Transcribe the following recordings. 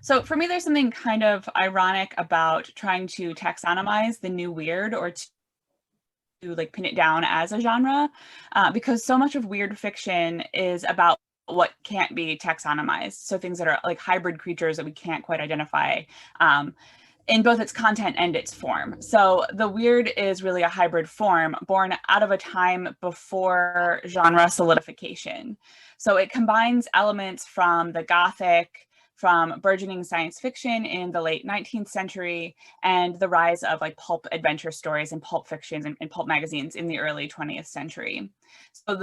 So for me, there's something kind of ironic about trying to taxonomize the new weird, or to like pin it down as a genre, because so much of weird fiction is about what can't be taxonomized. So things that are like hybrid creatures that we can't quite identify, in both its content and its form. So the weird is really a hybrid form born out of a time before genre solidification. So it combines elements from the Gothic, from burgeoning science fiction in the late 19th century, and the rise of like pulp adventure stories and pulp fictions and pulp magazines in the early 20th century. So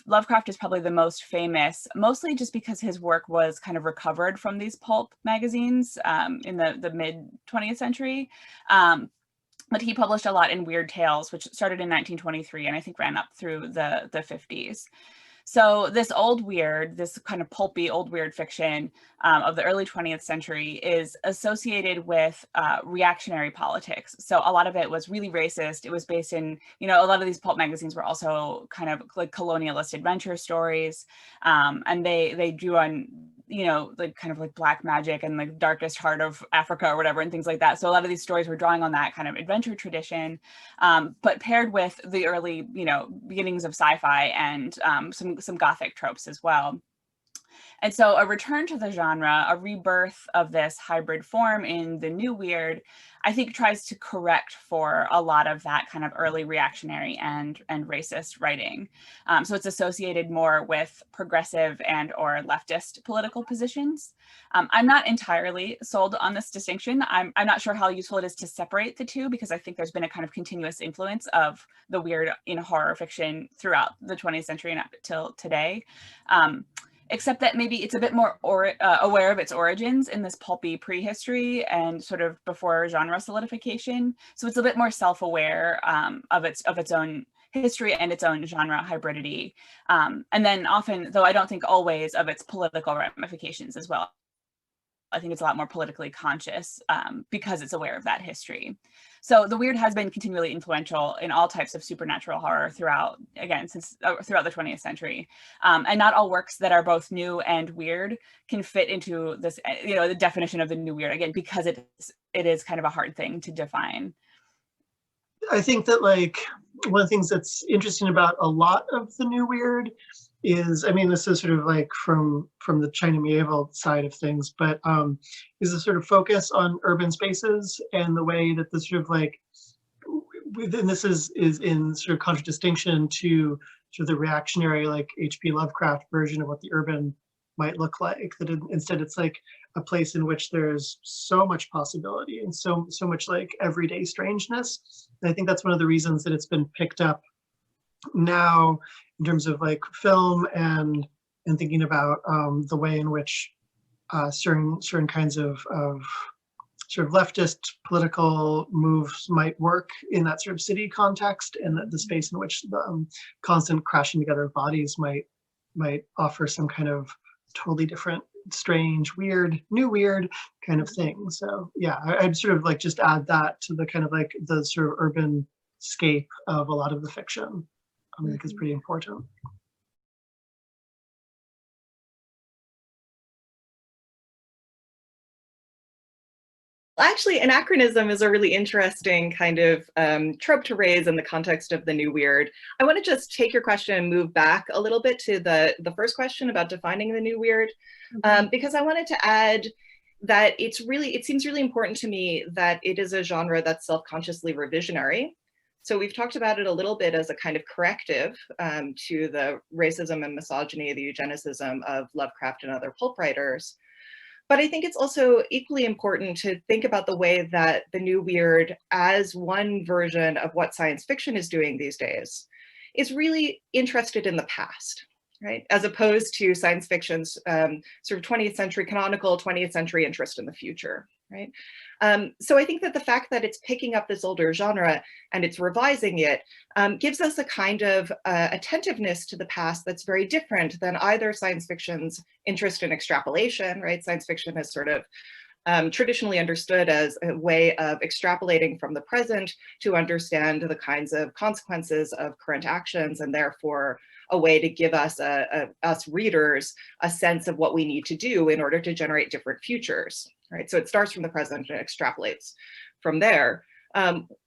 Lovecraft is probably the most famous, mostly just because his work was kind of recovered from these pulp magazines in the mid 20th century. But he published a lot in Weird Tales, which started in 1923 and I think ran up through the 50s. So this old weird, this kind of pulpy old weird fiction of the early 20th century is associated with reactionary politics. So a lot of it was really racist. It was based in, a lot of these pulp magazines were also kind of like colonialist adventure stories. And they drew on, like kind of like black magic and like darkest heart of Africa or whatever and things like that. So a lot of these stories were drawing on that kind of adventure tradition, but paired with the early, beginnings of sci-fi and some Gothic tropes as well. And so a return to the genre, a rebirth of this hybrid form in the new weird, I think tries to correct for a lot of that kind of early reactionary and racist writing. So it's associated more with progressive and or leftist political positions. I'm not entirely sold on this distinction. I'm not sure how useful it is to separate the two, because I think there's been a kind of continuous influence of the weird in horror fiction throughout the 20th century and up till today. Except that maybe it's a bit more aware of its origins in this pulpy prehistory and sort of before genre solidification. So it's a bit more self-aware of its own history and its own genre hybridity. And then often, though I don't think always, of its political ramifications as well. I think it's a lot more politically conscious because it's aware of that history. So the weird has been continually influential in all types of supernatural horror throughout the 20th century. And not all works that are both new and weird can fit into this, the definition of the new weird, again, because it is kind of a hard thing to define. I think that like one of the things that's interesting about a lot of the new weird is, I mean, this is sort of like from the China medieval side of things, but is the sort of focus on urban spaces and the way that the sort of like, and this is in sort of contradistinction to sort of the reactionary like H.P. Lovecraft version of what the urban might look like. That instead it's like a place in which there's so much possibility and so much like everyday strangeness. And I think that's one of the reasons that it's been picked up now in terms of like film and thinking about the way in which certain kinds of sort of leftist political moves might work in that sort of city context, and the space in which the constant crashing together of bodies might offer some kind of totally different, strange, weird, new weird kind of thing. So yeah, I'd sort of like just add that to the kind of like the sort of urban scape of a lot of the fiction. I think it's pretty important. Actually, anachronism is a really interesting kind of trope to raise in the context of the new weird. I want to just take your question and move back a little bit to the first question about defining the new weird, because I wanted to add that it seems really important to me that it is a genre that's self-consciously revisionary. So we've talked about it a little bit as a kind of corrective to the racism and misogyny, the eugenicism of Lovecraft and other pulp writers. But I think it's also equally important to think about the way that the new weird, as one version of what science fiction is doing these days, is really interested in the past, right? As opposed to science fiction's sort of 20th century canonical 20th century interest in the future, right? So I think that the fact that it's picking up this older genre and it's revising it gives us a kind of attentiveness to the past that's very different than either science fiction's interest in extrapolation, right? Science fiction is sort of traditionally understood as a way of extrapolating from the present to understand the kinds of consequences of current actions and therefore a way to give us, us readers, a sense of what we need to do in order to generate different futures, right? So it starts from the present and extrapolates from there.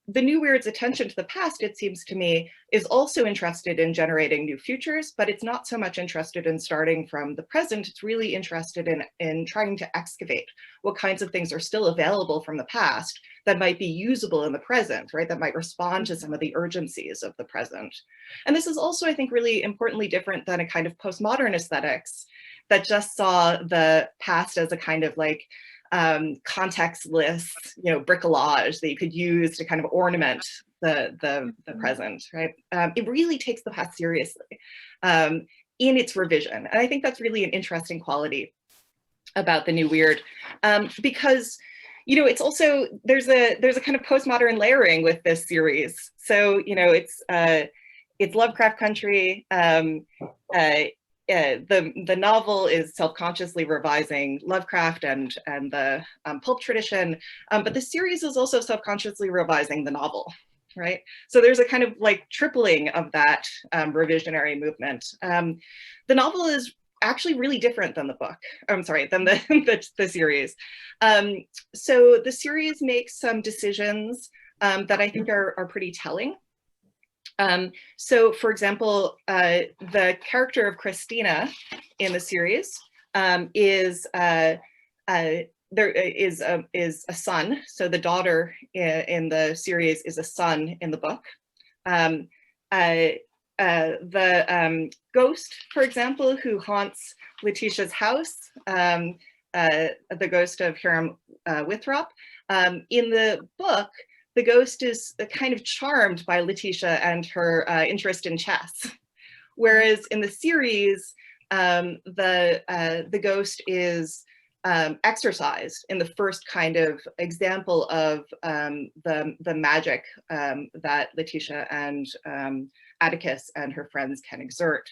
The New Weird's attention to the past, it seems to me, is also interested in generating new futures, but it's not so much interested in starting from the present. It's really interested in trying to excavate what kinds of things are still available from the past that might be usable in the present, right? That might respond to some of the urgencies of the present. And this is also, I think, really importantly different than a kind of postmodern aesthetics that just saw the past as a kind of like contextless, bricolage that you could use to kind of ornament the present, right? It really takes the past seriously in its revision. And I think that's really an interesting quality about the New Weird, because it's also, there's a kind of postmodern layering with this series. So, it's Lovecraft country. The novel is self-consciously revising Lovecraft and the pulp tradition, but the series is also self-consciously revising the novel, right? So there's a kind of like tripling of that revisionary movement. The novel is actually really different than the book. I'm sorry, than the series. So the series makes some decisions that I think are pretty telling. So, for example, the character of Christina in the series is a son. So the daughter in the series is a son in the book. The ghost, for example, who haunts Letitia's house, the ghost of Hiram Withrop, in the book, the ghost is kind of charmed by Letitia and her interest in chess. Whereas in the series, the ghost is exercised in the first kind of example of the magic that Letitia and Atticus and her friends can exert.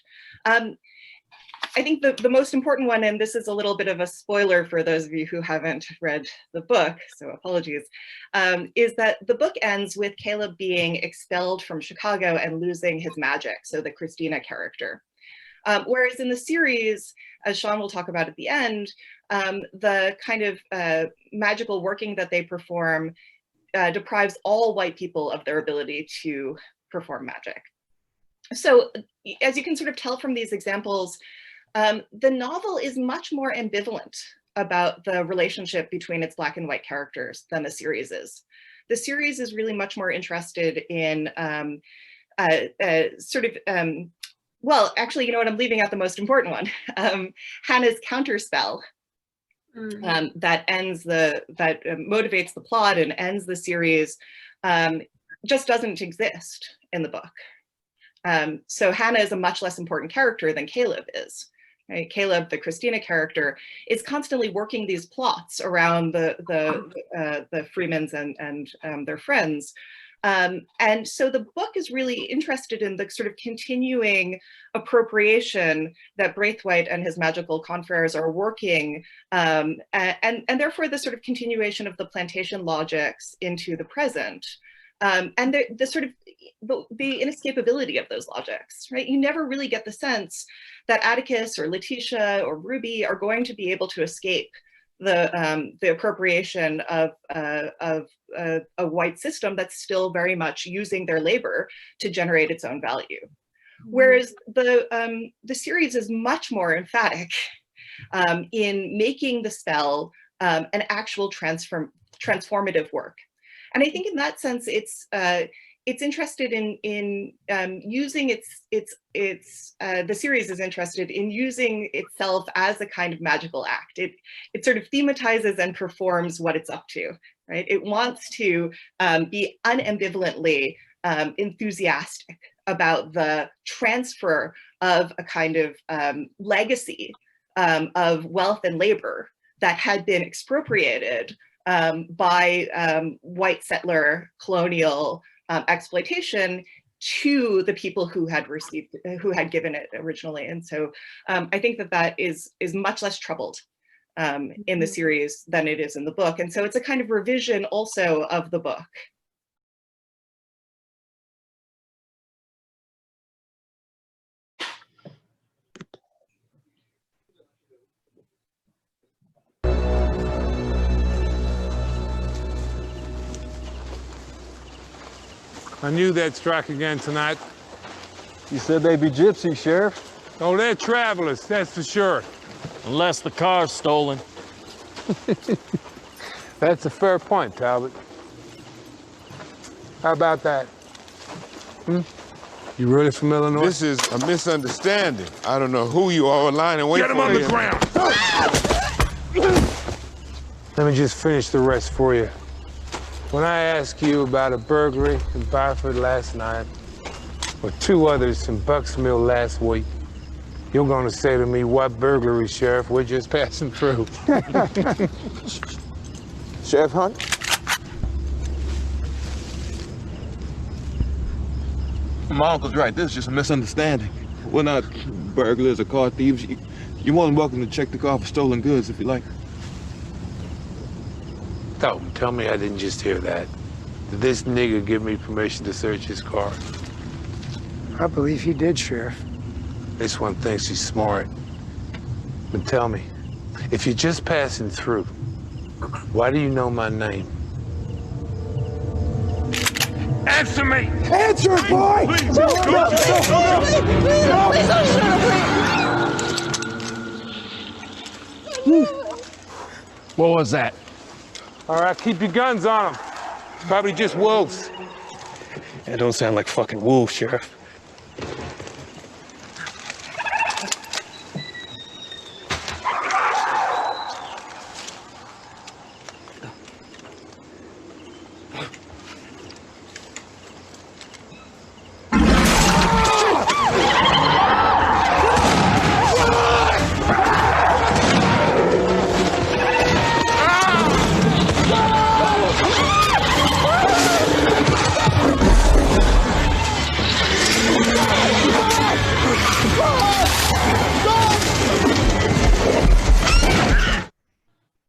I think the most important one, and this is a little bit of a spoiler for those of you who haven't read the book, so apologies, is that the book ends with Caleb being expelled from Chicago and losing his magic, so the Christina character. Whereas in the series, as Sean will talk about at the end, the kind of magical working that they perform deprives all white people of their ability to perform magic. So as you can sort of tell from these examples, the novel is much more ambivalent about the relationship between its black and white characters than the series is. The series is really much more interested in well, actually, you know what, I'm leaving out the most important one. Hannah's counterspell that motivates the plot and ends the series just doesn't exist in the book. So Hannah is a much less important character than Caleb is. Right? Caleb, the Christina character, is constantly working these plots around the Freemans and their friends. And so the book is really interested in the sort of continuing appropriation that Braithwaite and his magical confreres are working, and therefore the sort of continuation of the plantation logics into the present. And the sort of the inescapability of those logics, right? You never really get the sense that Atticus or Letitia or Ruby are going to be able to escape the appropriation of a white system that's still very much using their labor to generate its own value. Whereas the series is much more emphatic in making the spell an actual transformative work. And I think in that sense, it's interested in using the series is interested in using itself as a kind of magical act. It sort of thematizes and performs what it's up to, right? It wants to be unambivalently enthusiastic about the transfer of a kind of legacy of wealth and labor that had been expropriated by white settler colonial exploitation to the people who had given it originally. And so I think that is much less troubled in the series than it is in the book. And so it's a kind of revision also of the book. I knew they'd strike again tonight. You said they'd be gypsies, Sheriff. Oh, they're travelers, that's for sure. Unless the car's stolen. That's a fair point, Talbot. How about that? You really from Illinois? This is a misunderstanding. I don't know who you are lying and wait Get him for on the you. ground! Let me just finish the rest for you. When I asked you about a burglary in Byford last night, or 2 others in Bucksmill last week, you're gonna say to me, what burglary, Sheriff? We're just passing through. Sheriff Hunt? My uncle's right. This is just a misunderstanding. We're not burglars or car thieves. You're more than welcome to check the car for stolen goods if you like. Don't tell me I didn't just hear that. Did this nigga give me permission to search his car? I believe he did, Sheriff. This one thinks he's smart. But tell me, if you're just passing through, why do you know my name? Answer me! Answer it, boy! Please, No, go, no, go, What was that? All right, keep your guns on them. Probably just wolves. That don't sound like fucking wolves, Sheriff.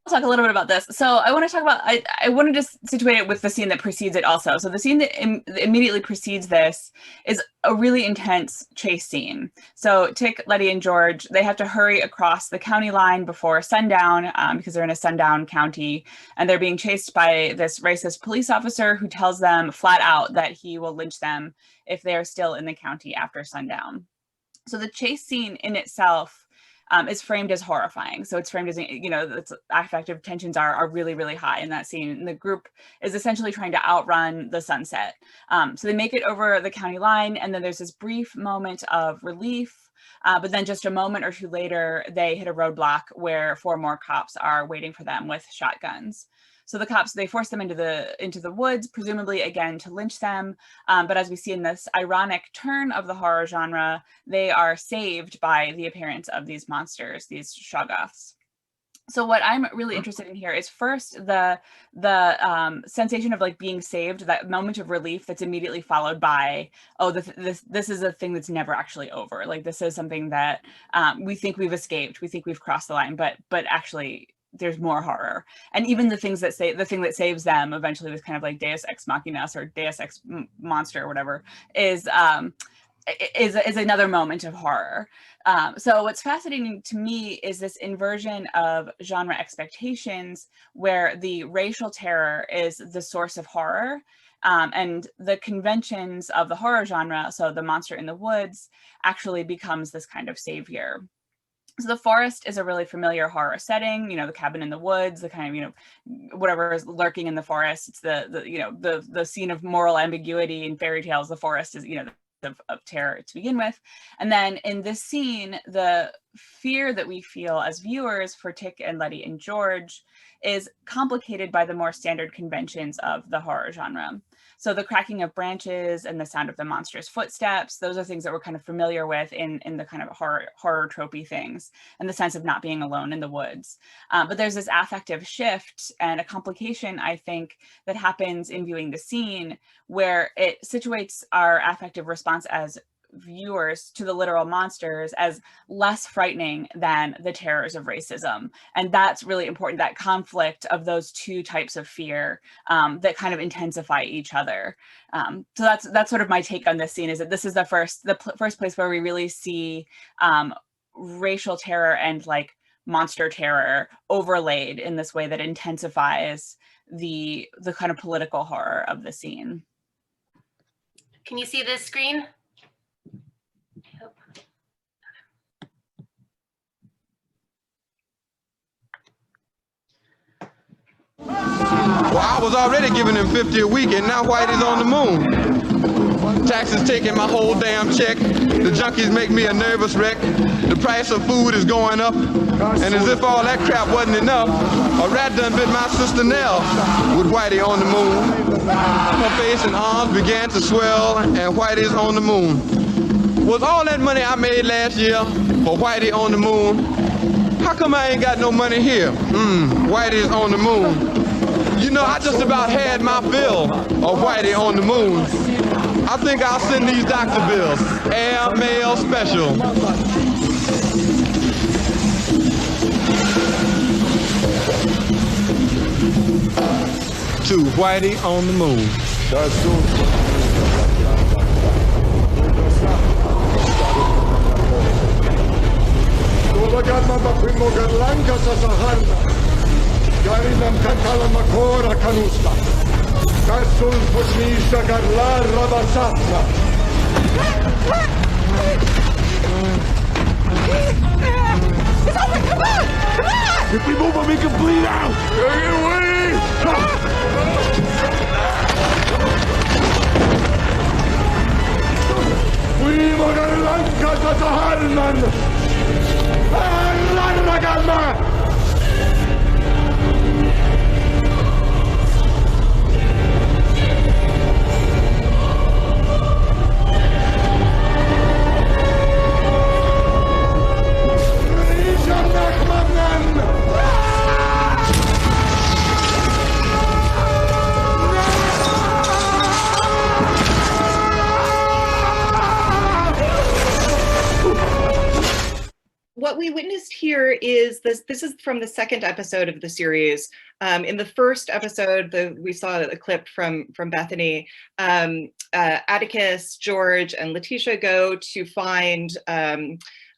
Talk a little bit about this. So I want to talk about, I want to just situate it with the scene that precedes it also. So the scene that immediately precedes this is a really intense chase scene. So Tick, Letty, and George, they have to hurry across the county line before sundown because they're in a sundown county, and they're being chased by this racist police officer who tells them flat out that he will lynch them if they're still in the county after sundown. So the chase scene in itself is framed as horrifying. So it's framed as, you know, its affective tensions are really, really high in that scene. And the group is essentially trying to outrun the sunset. So they make it over the county line, and then there's this brief moment of relief. But then just a moment or two later, they hit a roadblock where 4 more cops are waiting for them with shotguns. So the cops, they force them into the woods, presumably again to lynch them. But as we see in this ironic turn of the horror genre, they are saved by the appearance of these monsters, these shoggoths. So what I'm really interested in here is first the sensation of like being saved, that moment of relief that's immediately followed by, oh, this is a thing that's never actually over. Like this is something that we think we've escaped, we think we've crossed the line, but actually there's more horror. And even the thing that saves them eventually with kind of like Deus Ex Machina or Deus Ex Monster or whatever is another moment of horror. So what's fascinating to me is this inversion of genre expectations where the racial terror is the source of horror. And the conventions of the horror genre, so the monster in the woods, actually becomes this kind of savior. So the forest is a really familiar horror setting, you know, the cabin in the woods, the kind of, you know, whatever is lurking in the forest. It's the scene of moral ambiguity in fairy tales. The forest is, you know, of terror to begin with. And then in this scene, the fear that we feel as viewers for Tick and Letty and George is complicated by the more standard conventions of the horror genre. So the cracking of branches and the sound of the monster's footsteps, those are things that we're kind of familiar with in the kind of horror tropey things, and the sense of not being alone in the woods. But there's this affective shift and a complication, I think, that happens in viewing the scene where it situates our affective response as viewers to the literal monsters as less frightening than the terrors of racism. And that's really important, that conflict of those two types of fear that kind of intensify each other. So that's sort of my take on this scene, is that this is the first place where we really see racial terror and like monster terror overlaid in this way that intensifies the kind of political horror of the scene. Can you see this screen? Well, I was already giving him 50 a week, and now Whitey's on the moon. Taxes taking my whole damn check. The junkies make me a nervous wreck. The price of food is going up. And as if all that crap wasn't enough, a rat done bit my sister Nell with Whitey on the moon. Her face and arms began to swell, and Whitey's on the moon. Was all that money I made last year for Whitey on the moon? How come I ain't got no money here? Whitey's on the moon. You know, I just about had my fill of Whitey on the moon. I think I'll send these doctor bills. Air mail special. To Whitey on the moon. Garinam kakala makora kanusta. Kasul pusnisha garla rabasatna. It's over! Come on! Come on! If we move him, he can bleed out! Get away! We magalanka sa taharnan! Larnagama! What we witnessed here is this is from the second episode of the series. In the first episode, we saw a clip from Bethany. Atticus, George, and Letitia go to find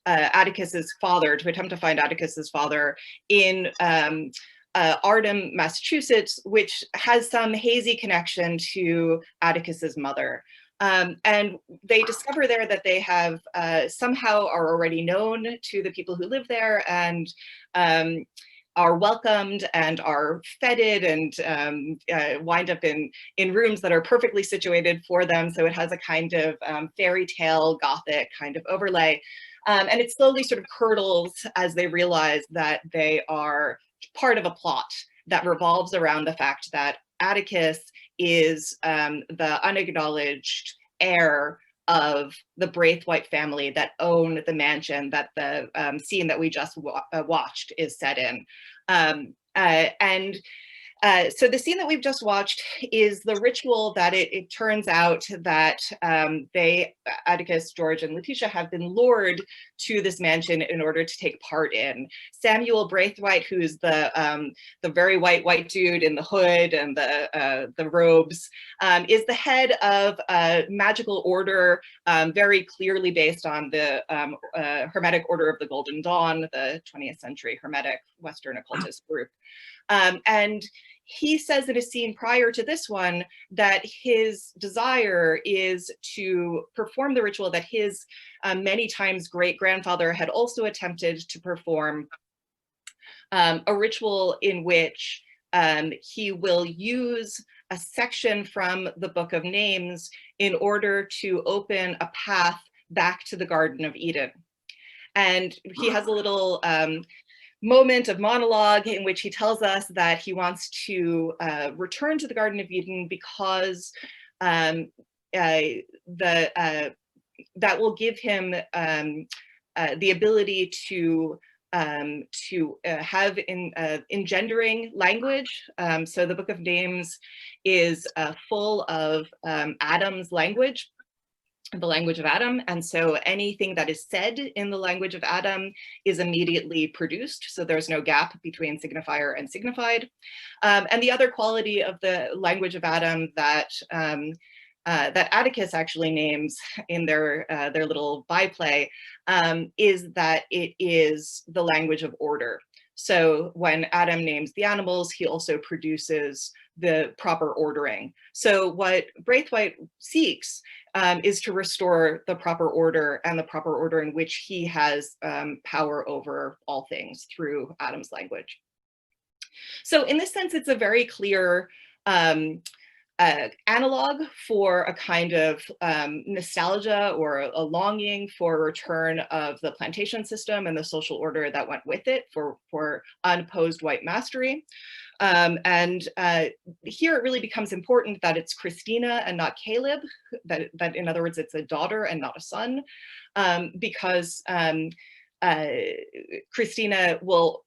Atticus's father, to attempt to find Atticus's father in Ardham, Massachusetts, which has some hazy connection to Atticus's mother. And they discover there that they have somehow are already known to the people who live there and are welcomed and are feted and wind up in rooms that are perfectly situated for them. So it has a kind of fairy tale Gothic kind of overlay. And it slowly sort of curdles as they realize that they are part of a plot that revolves around the fact that Atticus is the unacknowledged heir of the Braithwaite family that own the mansion that the scene that we just watched is set in. So the scene that we've just watched is the ritual that it turns out that Atticus, George, and Letitia have been lured to this mansion in order to take part in. Samuel Braithwaite, who's the very white dude in the hood and the robes, is the head of a magical order, very clearly based on the Hermetic Order of the Golden Dawn, the 20th century Hermetic Western occultist group. And he says in a scene prior to this one that his desire is to perform the ritual that his many times great-grandfather had also attempted to perform, a ritual in which he will use a section from the Book of Names in order to open a path back to the Garden of Eden. And he has a little moment of monologue in which he tells us that he wants to return to the Garden of Eden because that will give him the ability to have engendering language. So the Book of Names is full of Adam's language, the language of Adam. And so anything that is said in the language of Adam is immediately produced. So there's no gap between signifier and signified. And the other quality of the language of Adam that that Atticus actually names in their little byplay is that it is the language of order. So when Adam names the animals, he also produces the proper ordering. So what Braithwaite seeks is to restore the proper order and the proper order in which he has power over all things through Adam's language. So in this sense, it's a very clear analog for a kind of nostalgia or a longing for a return of the plantation system and the social order that went with it for unopposed white mastery. And here it really becomes important that it's Christina and not Caleb, that in other words, it's a daughter and not a son, because Christina will,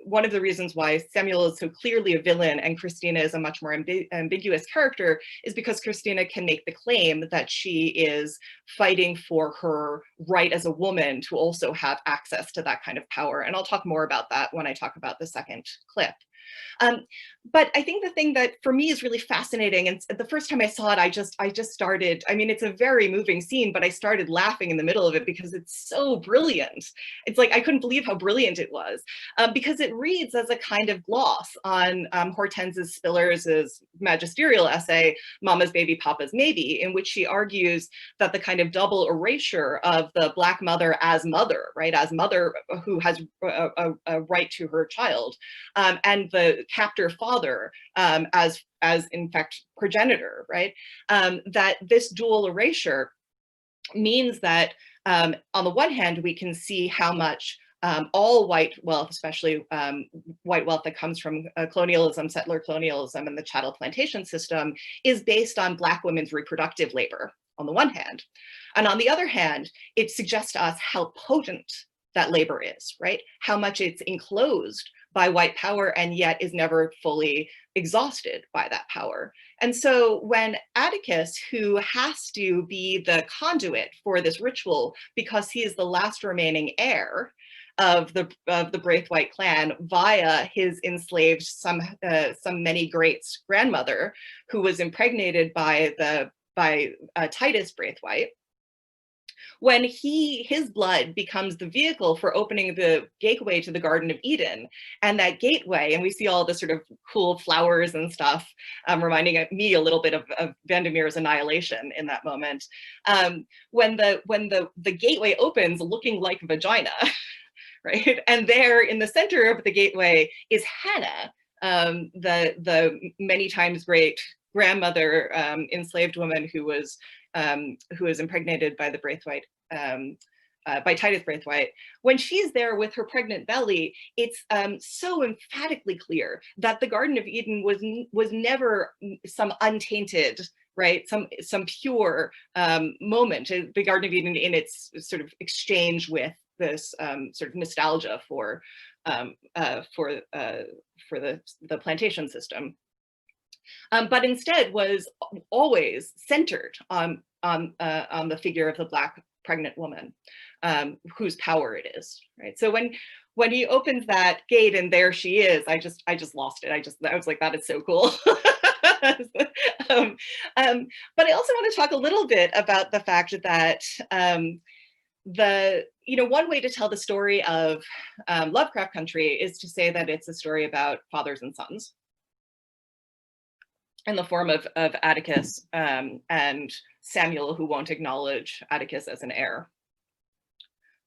one of the reasons why Samuel is so clearly a villain and Christina is a much more ambiguous character is because Christina can make the claim that she is fighting for her right as a woman to also have access to that kind of power. And I'll talk more about that when I talk about the second clip. But I think the thing that for me is really fascinating, and the first time I saw it, I just started, I mean, it's a very moving scene, but I started laughing in the middle of it because it's so brilliant. It's like, I couldn't believe how brilliant it was, because it reads as a kind of gloss on Hortense Spillers' magisterial essay, Mama's Baby, Papa's Maybe, in which she argues that the kind of double erasure of the Black mother as mother, right, as mother who has a right to her child, and the captor father as in fact progenitor, right? That this dual erasure means that on the one hand, we can see how much all white wealth, especially white wealth that comes from colonialism, settler colonialism, and the chattel plantation system, is based on Black women's reproductive labor, on the one hand. And on the other hand, it suggests to us how potent that labor is, right? How much it's enclosed by white power and yet is never fully exhausted by that power. And so when Atticus, who has to be the conduit for this ritual because he is the last remaining heir of the Braithwaite clan via his enslaved some many greats grandmother, who was impregnated by Titus Braithwaite, when his blood becomes the vehicle for opening the gateway to the Garden of Eden, and that gateway, and we see all the sort of cool flowers and stuff, reminding me a little bit of Vandermeer's Annihilation in that moment, when the gateway opens looking like vagina, right? And there in the center of the gateway is Hannah, the many times great grandmother, enslaved woman who was impregnated by the Braithwaite, by Titus Braithwaite. When she's there with her pregnant belly, it's so emphatically clear that the Garden of Eden was never some untainted, right, some pure moment. The Garden of Eden in its sort of exchange with this sort of nostalgia for the plantation system. But instead was always centered on the figure of the Black pregnant woman, whose power it is, right? So when he opens that gate and there she is, I just lost it. I was like, that is so cool. But I also want to talk a little bit about the fact that one way to tell the story of Lovecraft Country is to say that it's a story about fathers and sons, in the form of Atticus and Samuel, who won't acknowledge Atticus as an heir.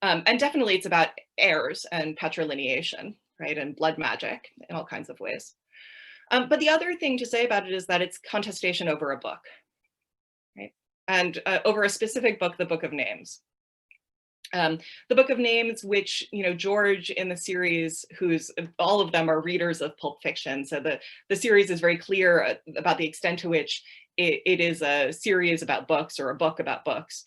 And definitely it's about heirs and patrilineation, right, and blood magic in all kinds of ways. But the other thing to say about it is that it's contestation over a book, right, and over a specific book, the Book of Names. The Book of Names, which, George in the series, all of them are readers of Pulp Fiction. So the series is very clear about the extent to which it is a series about books or a book about books.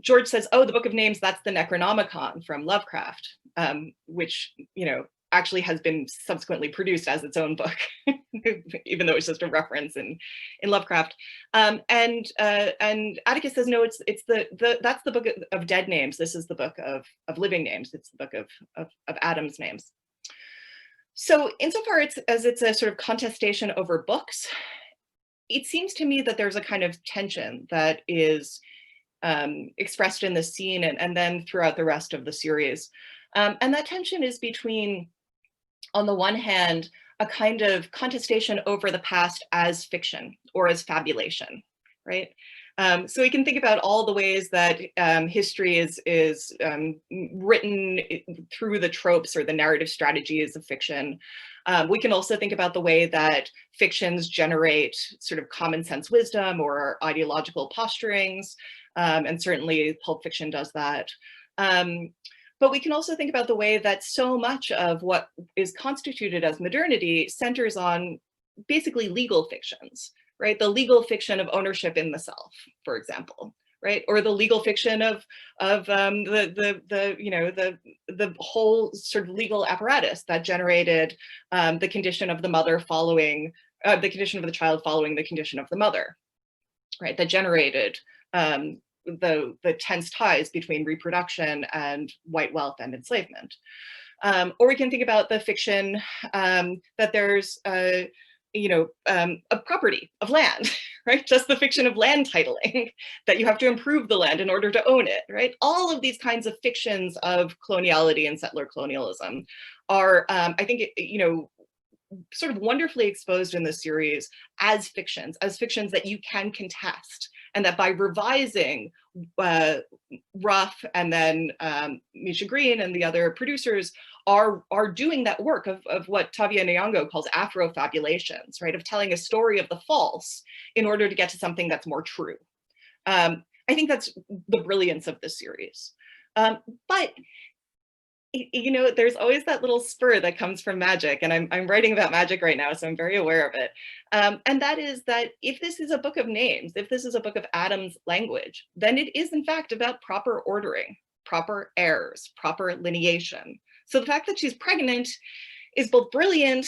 George says, oh, the Book of Names, that's the Necronomicon from Lovecraft, which, actually has been subsequently produced as its own book, even though it's just a reference in Lovecraft. And Atticus says, no, it's that's the Book of Dead Names. This is the Book of Living Names. It's the Book of Adam's names. So insofar as it's a sort of contestation over books, it seems to me that there's a kind of tension that is expressed in this scene and then throughout the rest of the series. And that tension is between, on the one hand, a kind of contestation over the past as fiction or as fabulation, right? So we can think about all the ways that history is written through the tropes or the narrative strategies of fiction. We can also think about the way that fictions generate sort of common sense wisdom or ideological posturings, and certainly Pulp Fiction does that. But we can also think about the way that so much of what is constituted as modernity centers on basically legal fictions, right? The legal fiction of ownership in the self, for example, right? Or the legal fiction of the whole sort of legal apparatus that generated the condition of the mother following the condition of the child following the condition of the mother, right? That generated the tense ties between reproduction and white wealth and enslavement. Or we can think about the fiction that there's a property of land, right? Just the fiction of land titling, that you have to improve the land in order to own it, right? All of these kinds of fictions of coloniality and settler colonialism are, I think, sort of wonderfully exposed in this series as fictions that you can contest, and that by revising Ruff and then Misha Green and the other producers are doing that work of what Tavia Nyong'o calls Afro-fabulations, right? Of telling a story of the false in order to get to something that's more true. I think that's the brilliance of this series. But there's always that little spur that comes from magic, and I'm writing about magic right now, so I'm very aware of it. And that is that if this is a book of names, if this is a book of Adam's language, then it is in fact about proper ordering, proper heirs, proper lineation. So the fact that she's pregnant is both brilliant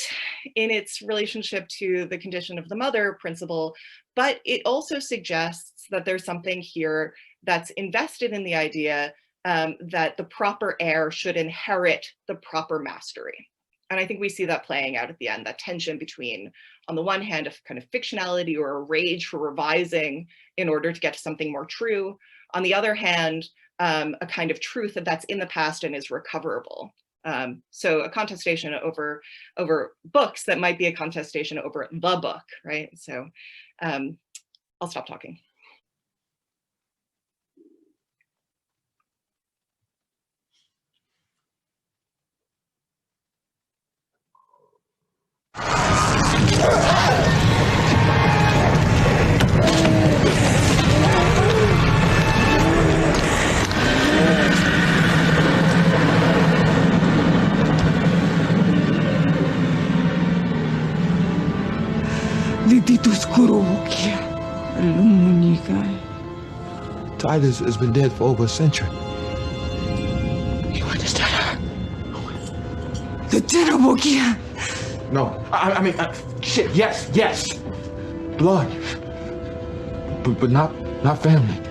in its relationship to the condition of the mother principle, but it also suggests that there's something here that's invested in the idea that the proper heir should inherit the proper mastery. And I think we see that playing out at the end, that tension between, on the one hand, a kind of fictionality or a rage for revising in order to get to something more true. On the other hand, a kind of truth that's in the past and is recoverable. So a contestation over books that might be a contestation over the book, right? So I'll stop talking. Titus has been dead for over a century. You understand her? The Jig-a-Bobo. No, I mean, shit, yes. Blood. But not family.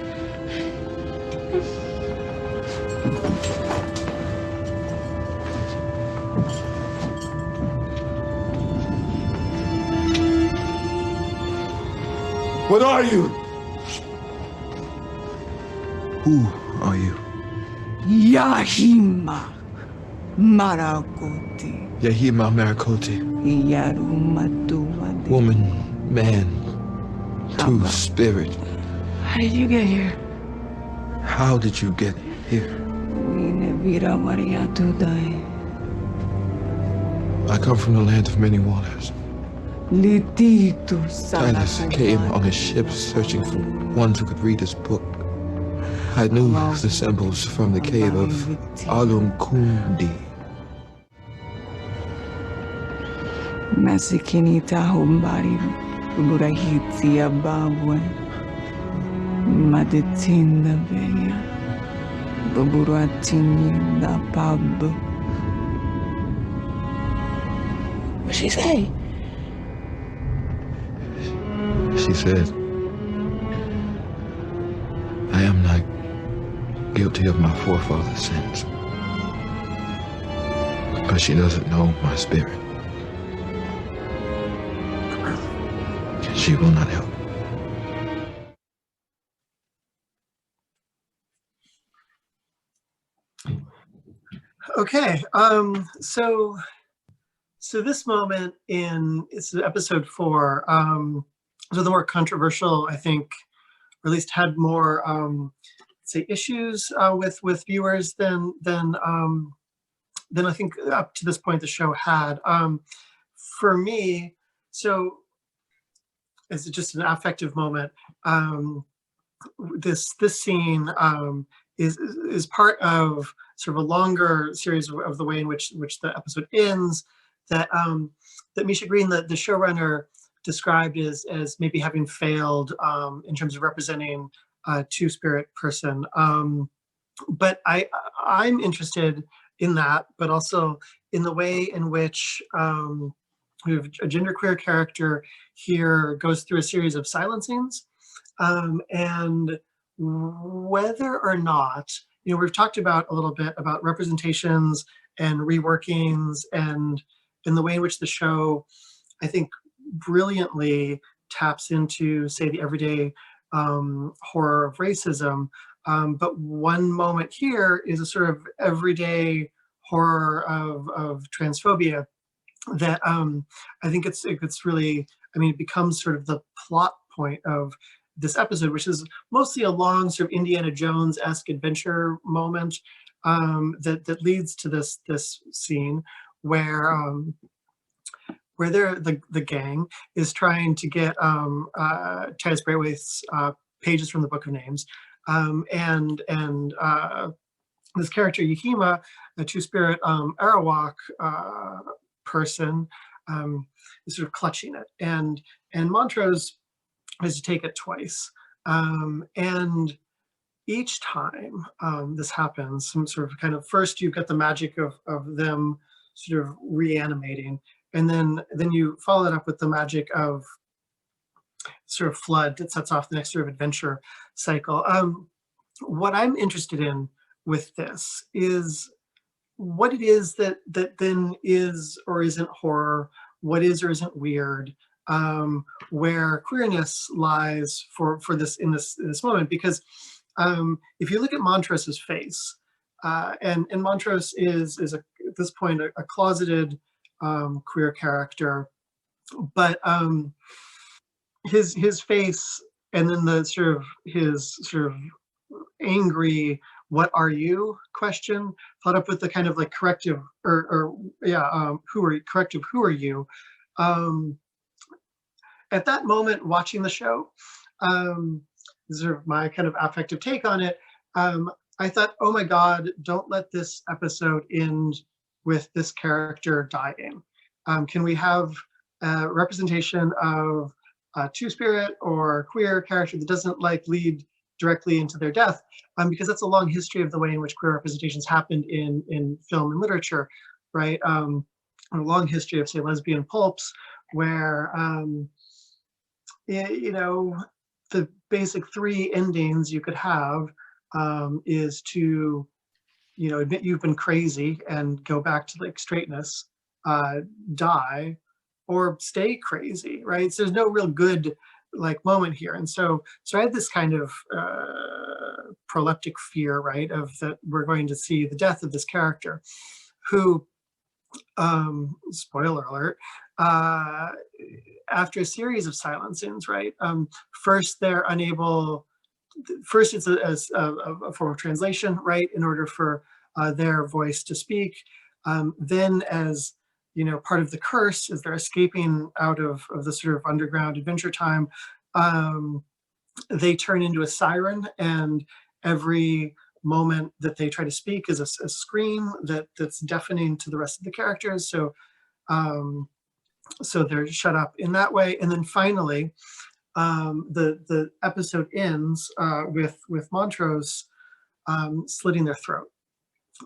What are you? Who are you? Yahima Marakoti. Yahima Marakoti. Yarumatuwade. Woman, man, two spirit. How did you get here? How did you get here? I come from the land of many waters. Titus came on a ship searching for one who could read his book. I knew the symbols from the cave of Alunkundi. Masikinita Humbari Burahitia Babwe Maditinda Beya Buburatini da Pab. What'd she say? She said, I am not guilty of my forefathers' sins, but she doesn't know my spirit. She will not help. Okay, so this moment it's episode 4. So the more controversial, I think, or at least had more say issues with viewers than I think up to this point the show had. For me, so it's just an affective moment. This scene is part of sort of a longer series of the way in which the episode ends, that that Misha Green, the showrunner, described as maybe having failed in terms of representing a two-spirit person. But I'm interested in that, but also in the way in which we have a genderqueer character here goes through a series of silencings, and whether or not, we've talked about a little bit about representations and reworkings, and in the way in which the show, I think, brilliantly taps into, say, the everyday horror of racism. But one moment here is a sort of everyday horror of transphobia that I think it's really, it becomes sort of the plot point of this episode, which is mostly a long sort of Indiana Jones-esque adventure moment that leads to this scene where the gang is trying to get Titus Braithwaite's pages from the Book of Names, and this character Yahima, a two-spirit Arawak person, is sort of clutching it, and Montrose has to take it twice, and each time this happens, some sort of kind of, first you've got the magic of them sort of reanimating, and then you follow it up with the magic of sort of flood that sets off the next sort of adventure cycle. What I'm interested in with this is what it is that then is or isn't horror, what is or isn't weird, where queerness lies for this in this moment. Because if you look at Montrose's face, and Montrose is at this point a closeted queer character, but his face, and then his sort of angry "what are you" question, followed up with the kind of like corrective who are you. At that moment, watching the show, sort of my kind of affective take on it, I thought, oh my God, don't let this episode end with this character dying. Can we have a representation of a two-spirit or queer character that doesn't lead directly into their death? Because that's a long history of the way in which queer representations happened in film and literature, right? A long history of, say, lesbian pulps, where the basic 3 endings you could have is to admit you've been crazy and go back to straightness, die, or stay crazy, right? So there's no real good moment here. And so I had this kind of proleptic fear, right, of that we're going to see the death of this character who, spoiler alert, after a series of silencings, right? First it's a form of translation, right, in order for their voice to speak. Then, as part of the curse, as they're escaping out of the sort of underground adventure time, they turn into a siren, and every moment that they try to speak is a scream that's deafening to the rest of the characters. So they're shut up in that way. And then finally, the episode ends with Montrose slitting their throat,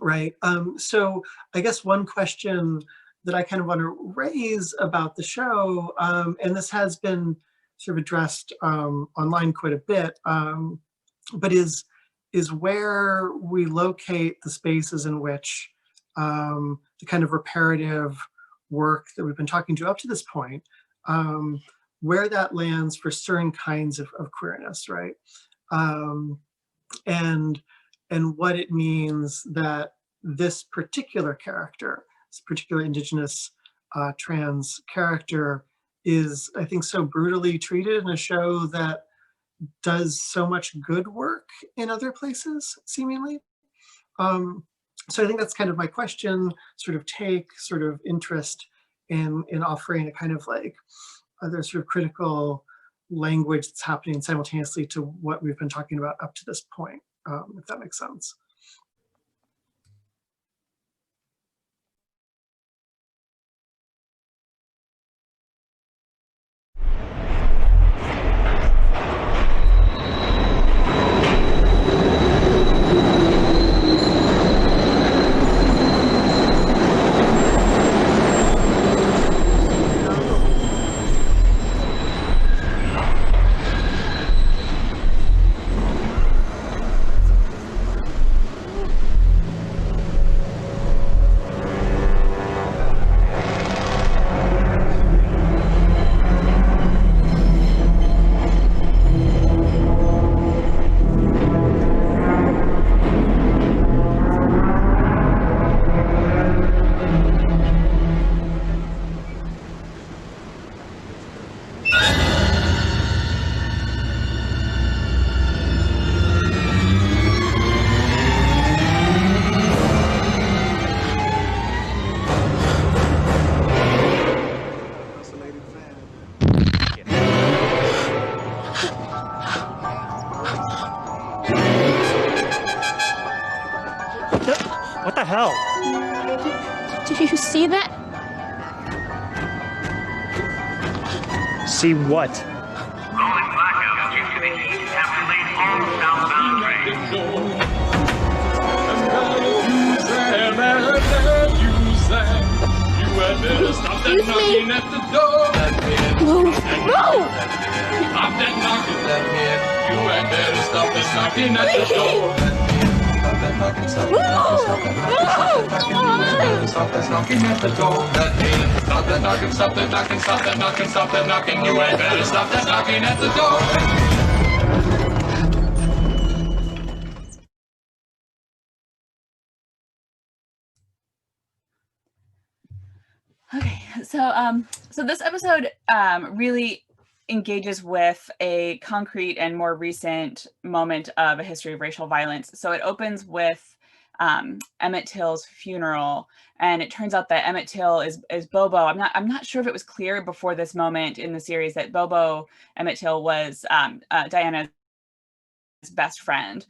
right? So I guess one question that I kind of want to raise about the show, and this has been sort of addressed online quite a bit, but is where we locate the spaces in which the kind of reparative work that we've been talking to up to this point, where that lands for certain kinds of queerness, right? And what it means that this particular character, this particular Indigenous trans character, is, I think, so brutally treated in a show that does so much good work in other places, seemingly. So I think that's kind of my question, sort of take, sort of interest in offering a kind of like other sort of critical language that's happening simultaneously to what we've been talking about up to this point, if that makes sense. What the hell? Did you see that? See what? Rolling blackouts due to the heat have delayed all southbound trains. Excuse me. Move. Move. Stop that knocking. You had better stop that knocking at the door. Stop that knocking at the door. Stop that knocking, stop that knocking, stop that knocking, stop that knocking. You had better stop that knocking at the door. Okay, so this episode really engages with a concrete and more recent moment of a history of racial violence. So it opens with Emmett Till's funeral, and it turns out that Emmett Till is Bobo. I'm not sure if it was clear before this moment in the series that Emmett Till was Diana's best friend.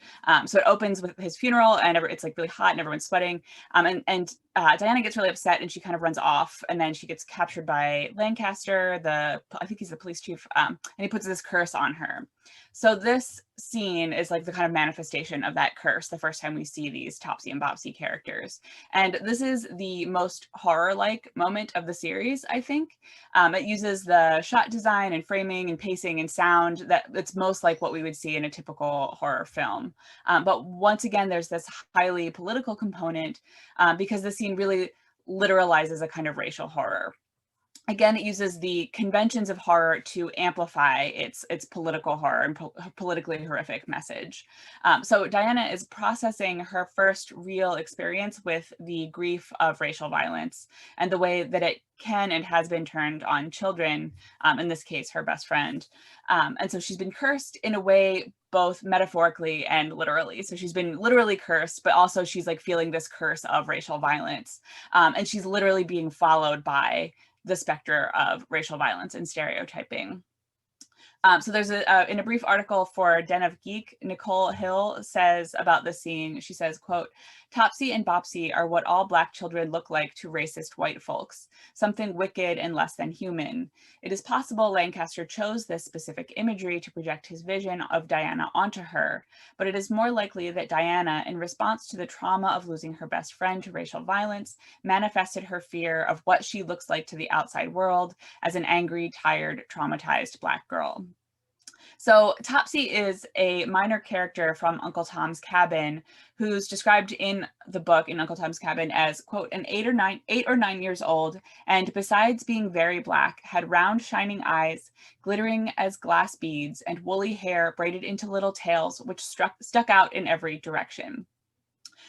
So it opens with his funeral, and it's like really hot and everyone's sweating. And Diana gets really upset and she kind of runs off, and then she gets captured by Lancaster, I think he's the police chief, and he puts this curse on her. So this scene is like the kind of manifestation of that curse the first time we see these Topsy and Bopsy characters. And this is the most horror-like moment of the series, I think. It uses the shot design and framing and pacing and sound it's most like what we would see in a typical horror film. But once again, there's this highly political component because the scene really literalizes a kind of racial horror. Again, it uses the conventions of horror to amplify its political horror and politically horrific message. So Diana is processing her first real experience with the grief of racial violence and the way that it can and has been turned on children, in this case, her best friend. And so she's been cursed in a way both metaphorically and literally. So she's been literally cursed, but also she's like feeling this curse of racial violence. And she's literally being followed by the specter of racial violence and stereotyping. So there's in a brief article for Den of Geek, Nicole Hill says about this scene, she says, quote, "Topsy and Bopsy are what all Black children look like to racist white folks, something wicked and less than human. It is possible Lancaster chose this specific imagery to project his vision of Diana onto her, but it is more likely that Diana, in response to the trauma of losing her best friend to racial violence, manifested her fear of what she looks like to the outside world as an angry, tired, traumatized Black girl." So Topsy is a minor character from Uncle Tom's Cabin who's described in the book, in Uncle Tom's Cabin, as, quote, an 8 or 9 years old, and besides being very Black, had round shining eyes, glittering as glass beads, and woolly hair braided into little tails which stuck out in every direction.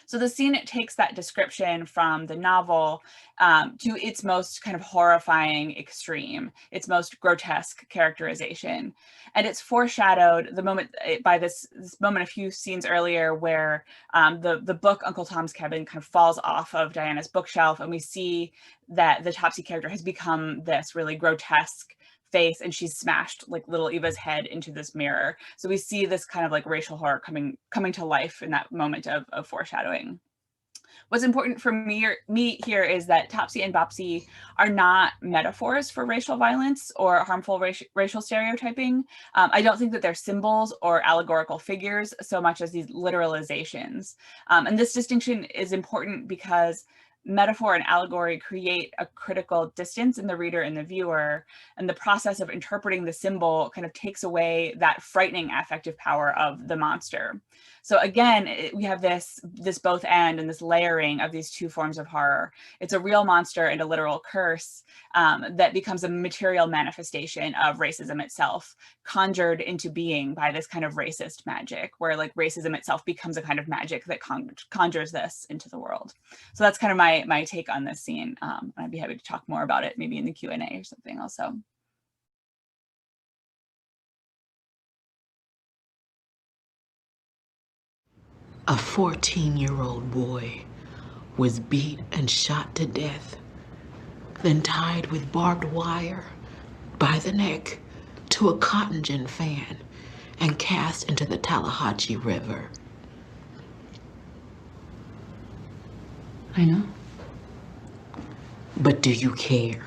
So the scene takes that description from the novel to its most kind of horrifying extreme, its most grotesque characterization. And it's foreshadowed the moment by this moment a few scenes earlier where the book Uncle Tom's Cabin kind of falls off of Diana's bookshelf, and we see that the Topsy character has become this really grotesque face, and she's smashed like little Eva's head into this mirror. So we see this kind of like racial horror coming to life in that moment of foreshadowing. What's important for me here is that Topsy and Bopsy are not metaphors for racial violence or harmful racial stereotyping. I don't think that they're symbols or allegorical figures so much as these literalizations. And this distinction is important because metaphor and allegory create a critical distance in the reader and the viewer, and the process of interpreting the symbol kind of takes away that frightening affective power of the monster. So again, we have this both and this layering of these two forms of horror. It's a real monster and a literal curse that becomes a material manifestation of racism itself, conjured into being by this kind of racist magic, where like racism itself becomes a kind of magic that conjures this into the world. So that's kind of my take on this scene. I'd be happy to talk more about it maybe in the Q&A or something also. A 14-year-old boy was beat and shot to death, then tied with barbed wire by the neck to a cotton gin fan and cast into the Tallahatchie River. I know. But do you care?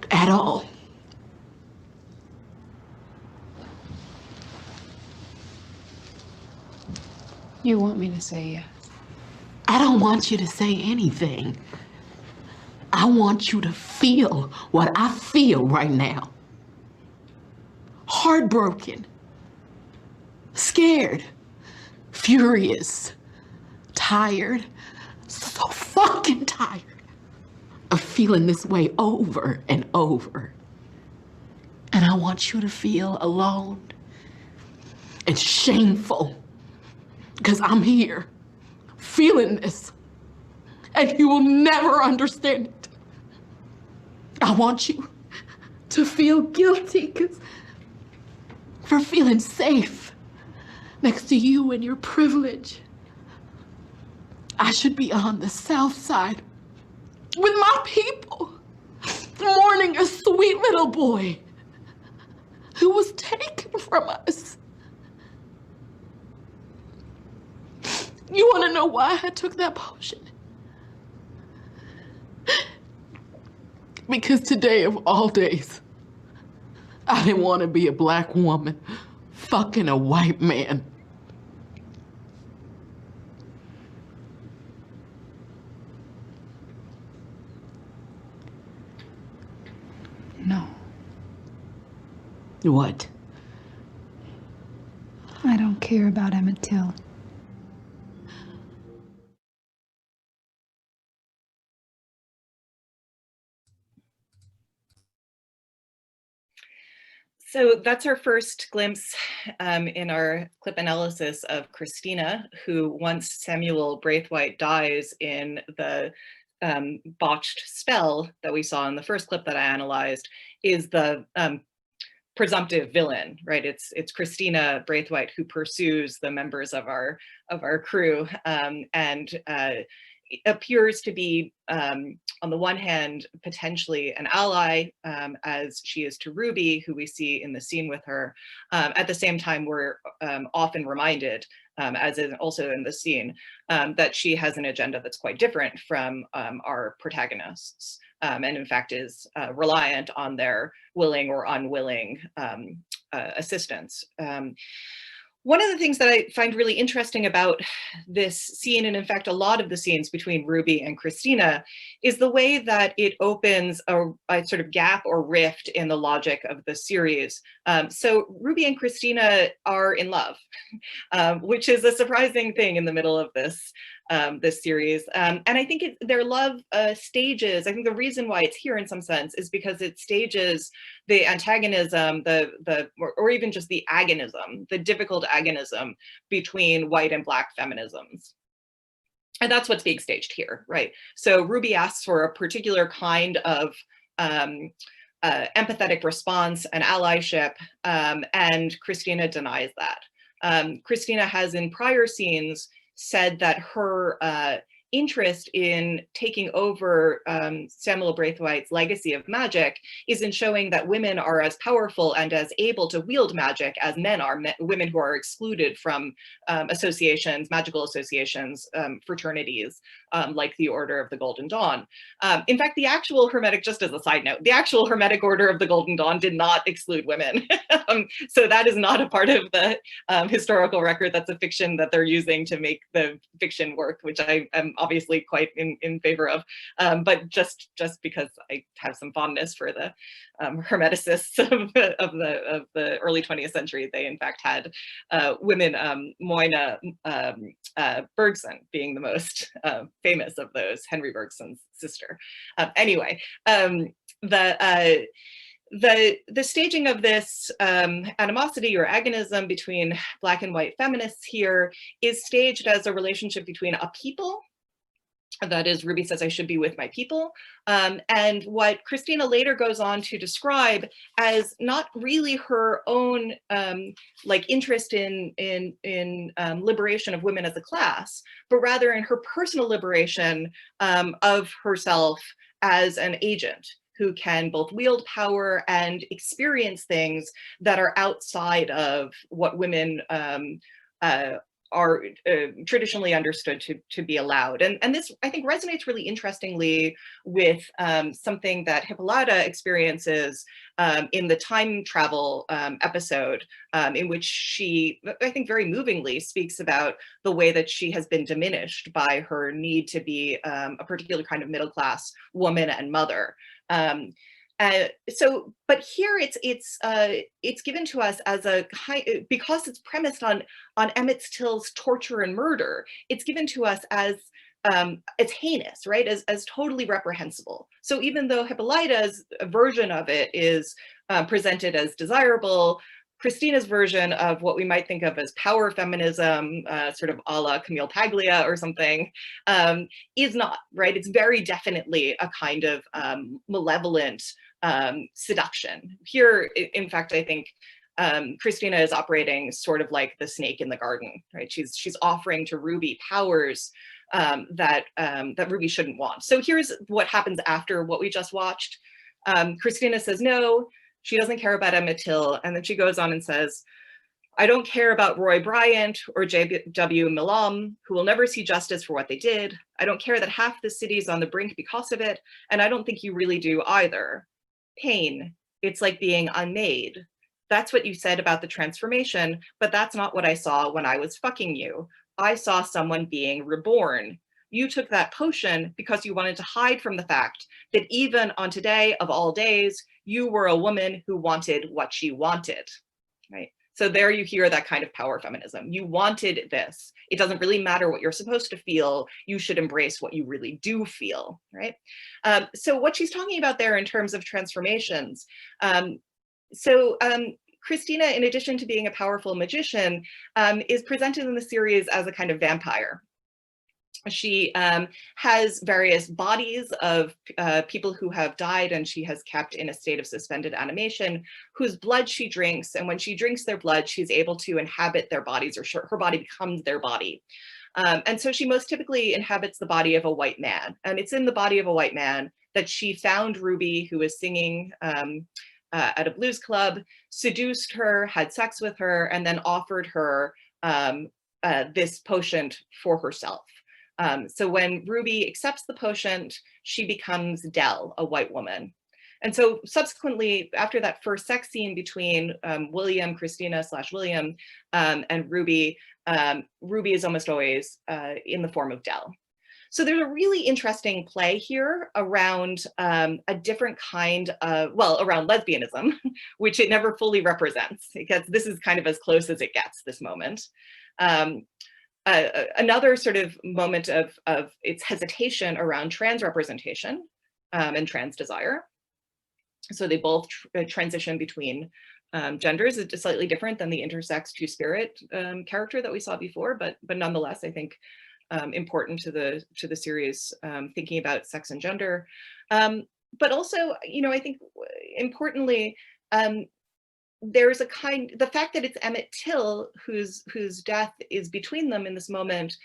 At all? You want me to say yes? I don't want you to say anything. I want you to feel what I feel right now. Heartbroken, scared, furious, tired, so fucking tired of feeling this way over and over. And I want you to feel alone and shameful, because I'm here feeling this, and you will never understand it. I want you to feel guilty for feeling safe next to you and your privilege. I should be on the South Side with my people, mourning a sweet little boy who was taken from us. You want to know why I took that potion? Because today of all days, I didn't want to be a black woman fucking a white man. No. What? I don't care about Emmett Till. So that's our first glimpse in our clip analysis of Christina, who once Samuel Braithwaite dies in the botched spell that we saw in the first clip that I analyzed, is the presumptive villain, right? It's Christina Braithwaite who pursues the members of our crew and appears to be, on the one hand, potentially an ally, as she is to Ruby, who we see in the scene with her. At the same time, we're often reminded, as is also in the scene, that she has an agenda that's quite different from our protagonists, and in fact is reliant on their willing or unwilling assistance. One of the things that I find really interesting about this scene, and in fact a lot of the scenes between Ruby and Christina, is the way that it opens a sort of gap or rift in the logic of the series. So Ruby and Christina are in love, which is a surprising thing in the middle of this series. And I think their love stages, I think the reason why it's here in some sense is because it stages the antagonism, or even just the agonism, the difficult agonism between white and Black feminisms. And that's what's being staged here, right? So Ruby asks for a particular kind of empathetic response and allyship, and Christina denies that. Christina has in prior scenes said that her interest in taking over Samuel Braithwaite's legacy of magic is in showing that women are as powerful and as able to wield magic as men are, women who are excluded from associations, magical associations, fraternities, like the Order of the Golden Dawn. In fact, the actual Hermetic, just as a side note, the actual Hermetic Order of the Golden Dawn did not exclude women. So that is not a part of the historical record. That's a fiction that they're using to make the fiction work, which I am obviously quite in favor of, but just because I have some fondness for the Hermeticists of the early 20th century. They in fact had women, Moina Bergson being the most famous of those, Henry Bergson's sister. Anyway, the staging of this animosity or agonism between Black and white feminists here is staged as a relationship between a people. That is, Ruby says, I should be with my people. And what Christina later goes on to describe as not really her own like interest in liberation of women as a class, but rather in her personal liberation of herself as an agent who can both wield power and experience things that are outside of what women are traditionally understood to be allowed. And this, I think, resonates really interestingly with something that Hippolyta experiences in the time travel episode, in which she, I think very movingly, speaks about the way that she has been diminished by her need to be a particular kind of middle-class woman and mother. But here it's given to us as a kind, because it's premised on Emmett Till's torture and murder. It's given to us as heinous, right? As totally reprehensible. So even though Hippolyta's version of it is presented as desirable, Christina's version of what we might think of as power feminism, sort of a la Camille Paglia or something, is not, right? It's very definitely a kind of malevolent seduction. Here, in fact, I think Christina is operating sort of like the snake in the garden, right? She's offering to Ruby powers that Ruby shouldn't want. So here's what happens after what we just watched. Christina says no, she doesn't care about Emmett Till, and then she goes on and says, I don't care about Roy Bryant or J.W. Milam, who will never see justice for what they did. I don't care that half the city's on the brink because of it, and I don't think you really do either. Pain, it's like being unmade. That's what you said about the transformation, but that's not what I saw when I was fucking you. I saw someone being reborn. You took that potion because you wanted to hide from the fact that even on today of all days, you were a woman who wanted what she wanted, right? So there you hear that kind of power feminism. You wanted this. It doesn't really matter what you're supposed to feel. You should embrace what you really do feel, right? So what she's talking about there in terms of transformations. Christina, in addition to being a powerful magician, is presented in the series as a kind of vampire. She has various bodies of people who have died, and she has kept in a state of suspended animation, whose blood she drinks. And when she drinks their blood, she's able to inhabit their bodies, or her body becomes their body. And so she most typically inhabits the body of a white man. And it's in the body of a white man that she found Ruby, who was singing at a blues club, seduced her, had sex with her, and then offered her this potion for herself. So when Ruby accepts the potion, she becomes Dell, a white woman. And so subsequently, after that first sex scene between Christina/William, and Ruby, Ruby is almost always in the form of Dell. So there's a really interesting play here around a different kind of, well, around lesbianism, which it never fully represents, because this is kind of as close as it gets, this moment. Another sort of moment of its hesitation around trans representation and trans desire. So they both transition between genders. It's slightly different than the intersex two-spirit character that we saw before, but nonetheless, I think important to the series, thinking about sex and gender. But also, I think importantly, there's the fact that it's Emmett Till whose death is between them in this moment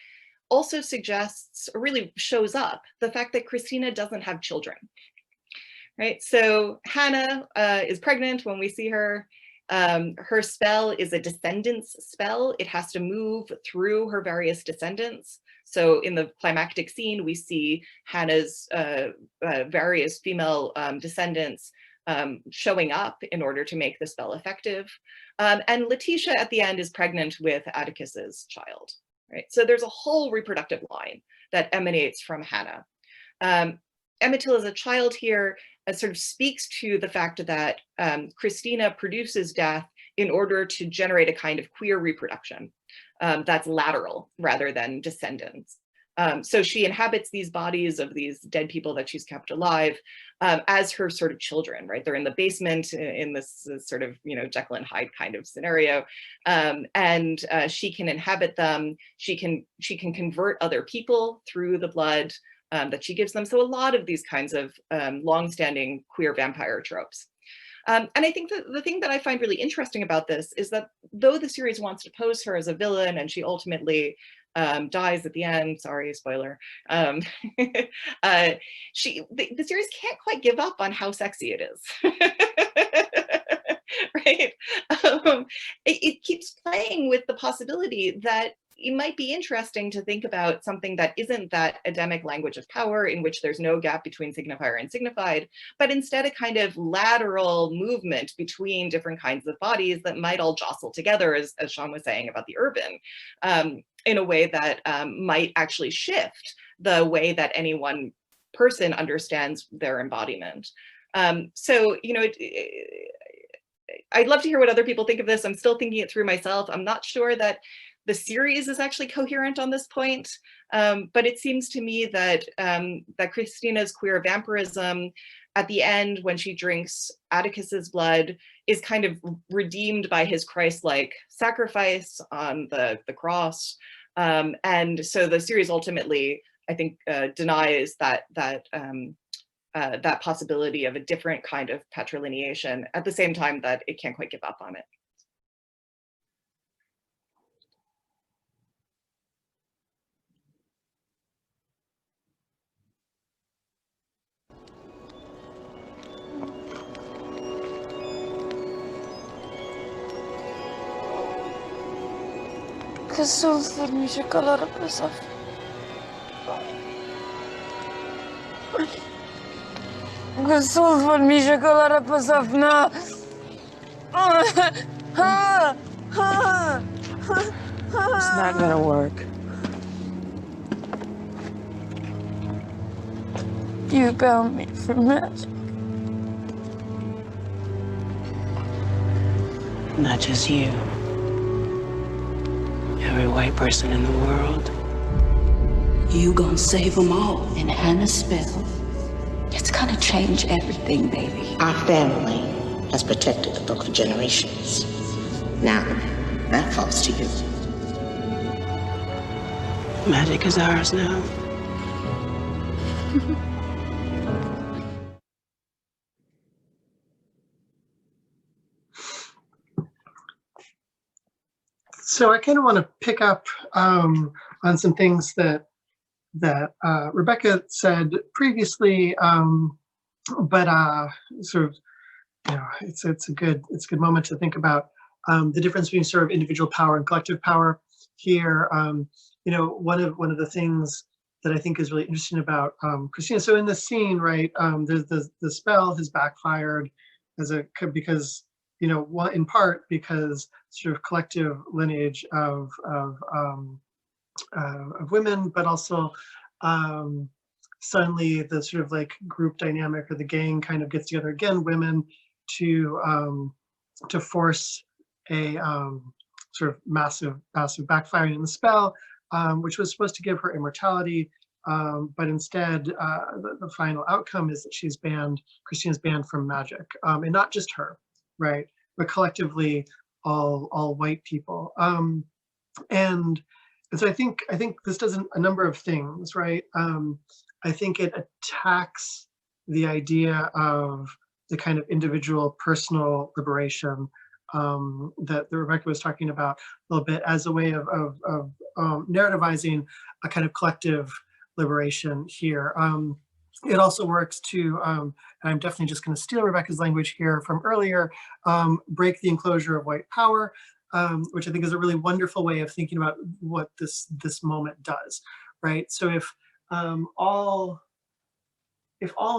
also suggests, or really shows up, the fact that Christina doesn't have children. Right, so Hannah is pregnant when we see her. Her spell is a descendants spell. It has to move through her various descendants. So in the climactic scene, we see Hannah's various female descendants showing up in order to make the spell effective. And Letitia at the end is pregnant with Atticus's child. Right, so there's a whole reproductive line that emanates from Hannah. Emmett Till as a child here sort of speaks to the fact that Christina produces death in order to generate a kind of queer reproduction that's lateral rather than descendants. So she inhabits these bodies of these dead people that she's kept alive as her sort of children, right? They're in the basement in this sort of, Jekyll and Hyde kind of scenario. And she can inhabit them. She can convert other people through the blood that she gives them. So a lot of these kinds of longstanding queer vampire tropes. And I think that the thing that I find really interesting about this is that though the series wants to pose her as a villain and she ultimately dies at the end, sorry, spoiler, the series can't quite give up on how sexy it is. Right? It keeps playing with the possibility that it might be interesting to think about something that isn't that Adamic language of power in which there's no gap between signifier and signified, but instead a kind of lateral movement between different kinds of bodies that might all jostle together, as Sean was saying about the urban, in a way that might actually shift the way that any one person understands their embodiment. So, I'd love to hear what other people think of this. I'm still thinking it through myself. I'm not sure that the series is actually coherent on this point, but it seems to me that that Christina's queer vampirism at the end, when she drinks Atticus's blood, is kind of redeemed by his Christ-like sacrifice on the cross, and so the series ultimately, I think, denies that possibility of a different kind of patrilineation at the same time that it can't quite give up on it. Косулфор ми шоколада песов. Косулфор ми шоколада песов на. It's not gonna work. You bound me for magic. Not just you. Every white person in the world. You gonna save them all. And Hannah's spell, it's gonna change everything, baby. Our family has protected the book for generations. Now, that falls to you. Magic is ours now. So I kind of want to pick up on some things that Rebekah said previously, but sort of, it's a good moment to think about the difference between sort of individual power and collective power here. One of the things that I think is really interesting about Christina. So in this scene, right, the spell has backfired because. In part because sort of collective lineage of women, but also suddenly the sort of like group dynamic or the gang kind of gets together again, women to force a sort of massive backfiring in the spell, which was supposed to give her immortality, But instead, the final outcome is that Christina's banned from magic, and not just her, right? But collectively, all white people. And so I think this does a number of things, right? I think it attacks the idea of the kind of individual personal liberation that Rebecca was talking about a little bit as a way of narrativizing a kind of collective liberation here. It also works to, and I'm definitely just going to steal Rebecca's language here from earlier, break the enclosure of white power, which I think is a really wonderful way of thinking about what this moment does, right? So if all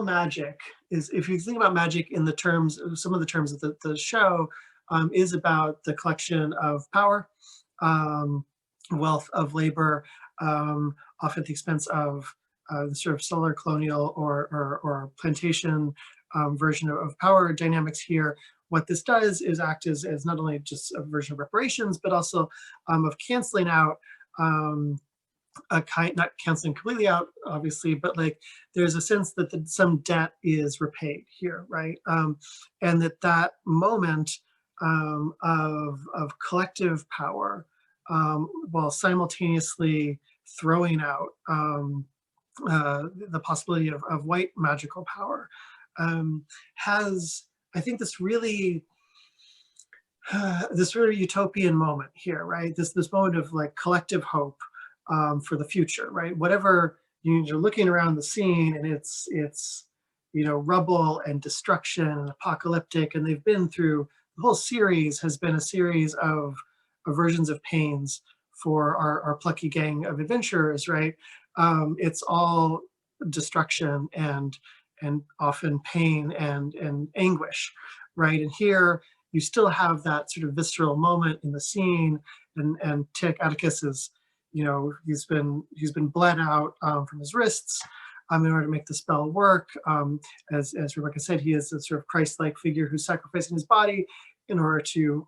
magic is, if you think about magic in the terms, some of the terms of the show, is about the collection of power, wealth of labor, often at the expense of the sort of solar colonial or plantation version of power dynamics here. What this does is act as not only just a version of reparations, but also of canceling out a kind, not canceling completely out, obviously, but like there's a sense that some debt is repaid here, right? And that moment of collective power, while simultaneously throwing out the possibility of white magical power, has, I think, this really utopian moment here, right? This moment of like collective hope for the future, right? Whatever you're looking around the scene, and it's rubble and destruction and apocalyptic, and they've been through, the whole series has been a series of versions of pains for our plucky gang of adventurers, right? It's all destruction and often pain and anguish, right? And here you still have that sort of visceral moment in the scene, and Atticus is, he's been bled out from his wrists in order to make the spell work. As Rebecca said, he is a sort of Christ-like figure who's sacrificing his body in order to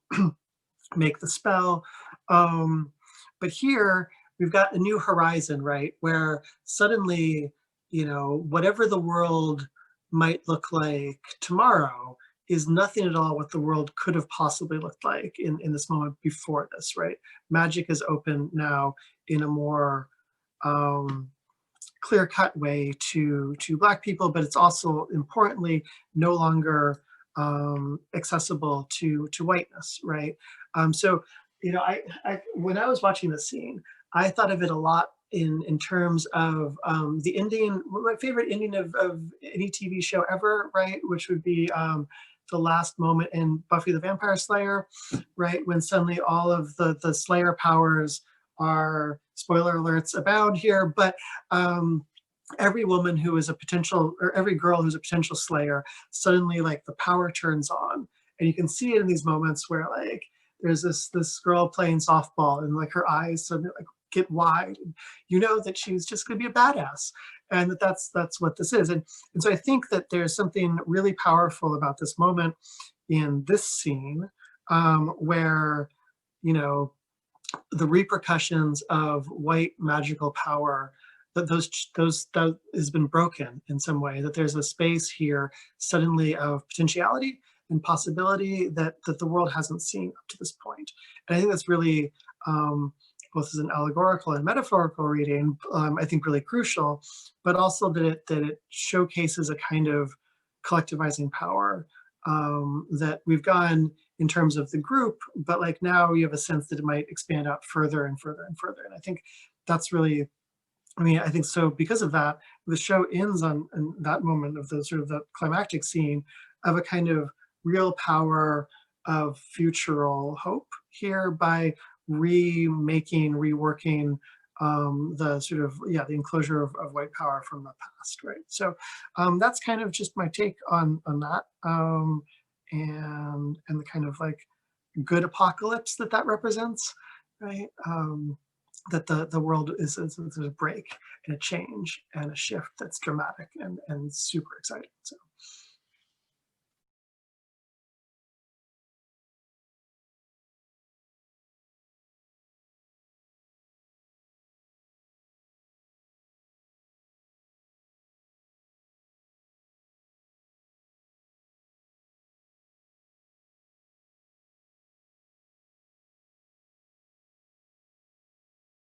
make the spell. But here we've got a new horizon, right? Where suddenly, whatever the world might look like tomorrow is nothing at all what the world could have possibly looked like in this moment before this, right? Magic is open now in a more clear-cut way to Black people, but it's also importantly no longer accessible to whiteness, right? So, when I was watching this scene, I thought of it a lot in terms of the ending, my favorite ending of any TV show ever, right? Which would be the last moment in Buffy the Vampire Slayer, right? When suddenly all of the Slayer powers are, spoiler alerts abound here, but every woman who is a potential, or every girl who's a potential Slayer, suddenly like the power turns on. And you can see it in these moments where like there's this girl playing softball and like her eyes suddenly like get wide, and that she's just going to be a badass, and that's what this is. And so I think that there's something really powerful about this moment in this scene, where the repercussions of white magical power, that that has been broken in some way, that there's a space here suddenly of potentiality and possibility that the world hasn't seen up to this point. And I think that's really, both as an allegorical and metaphorical reading, I think really crucial, but also that it showcases a kind of collectivizing power that we've gone in terms of the group, but like now you have a sense that it might expand out further and further and further. And I think that's really, I think so because of that, the show ends on that moment of the sort of the climactic scene of a kind of real power of futural hope here by reworking the sort of, the enclosure of white power from the past, right? So that's kind of just my take on that, and the kind of like good apocalypse that represents, right? That the world is a break and a change and a shift that's dramatic and super exciting. So